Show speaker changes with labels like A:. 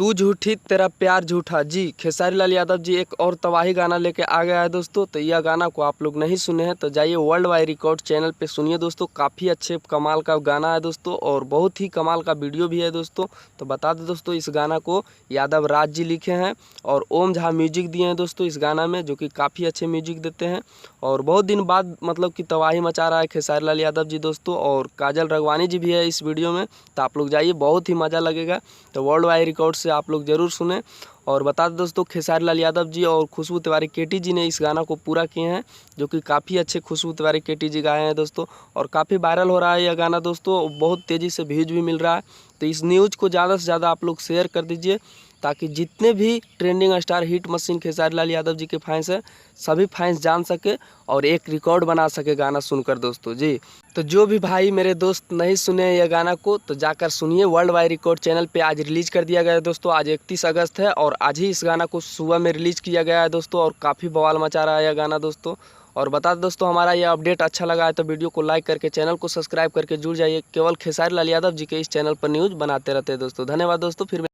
A: तू झूठी तेरा प्यार झूठा जी, खेसारी लाल यादव जी एक और तबाही गाना लेके आ गया है दोस्तों। तो यह गाना को आप लोग नहीं सुने हैं तो जाइए वर्ल्ड वाइड रिकॉर्ड चैनल पे सुनिए दोस्तों। काफ़ी अच्छे कमाल का गाना है दोस्तों और बहुत ही कमाल का वीडियो भी है दोस्तों। तो बता दो दोस्तों, इस गाना को यादव राज जी लिखे हैं और ओम झा म्यूजिक दिए हैं दोस्तों इस गाना में, जो कि काफ़ी अच्छे म्यूजिक देते हैं। और बहुत दिन बाद मतलब कि तबाही मचा रहा है खेसारी लाल यादव जी दोस्तों, और काजल राघवानी जी भी है इस वीडियो में। तो आप लोग जाइए, बहुत ही मज़ा लगेगा। तो वर्ल्ड वाइड रिकॉर्ड से आप लोग ज़रूर सुने। और बता दो दोस्तों, खेसारी लाल यादव जी और खुशबू तिवारी केटी जी ने इस गाना को पूरा किए हैं, जो कि काफ़ी अच्छे खुशबू तिवारी केटी जी गाए हैं दोस्तों। और काफ़ी वायरल हो रहा है यह गाना दोस्तों, बहुत तेज़ी से व्यूज भी मिल रहा है। तो इस न्यूज़ को ज़्यादा से ज़्यादा आप लोग शेयर कर दीजिए, ताकि जितने भी trending star hit machine Khesari Lal Yadav ji के फैंस हैं, सभी फैंस जान सके और एक रिकॉर्ड बना सके गाना सुनकर दोस्तों जी। तो जो भी भाई मेरे दोस्त नहीं सुने यह गाना को, तो जाकर सुनिए। वर्ल्ड वाइड रिकॉर्ड चैनल पे आज रिलीज़ कर दिया गया है दोस्तों। आज 31 अगस्त है और आज ही इस गाना को सुबह में रिलीज़ किया गया है दोस्तों, और काफ़ी बवाल मचा रहा है यह गाना दोस्तों। और बता दो दोस्तों, हमारा यह अपडेट अच्छा लगा है तो वीडियो को लाइक करके चैनल को सब्सक्राइब करके जुड़ जाइए। केवल खेसारी लाल यादव जी के इस चैनल पर न्यूज़ बनाते रहते हैं दोस्तों। धन्यवाद दोस्तों। फिर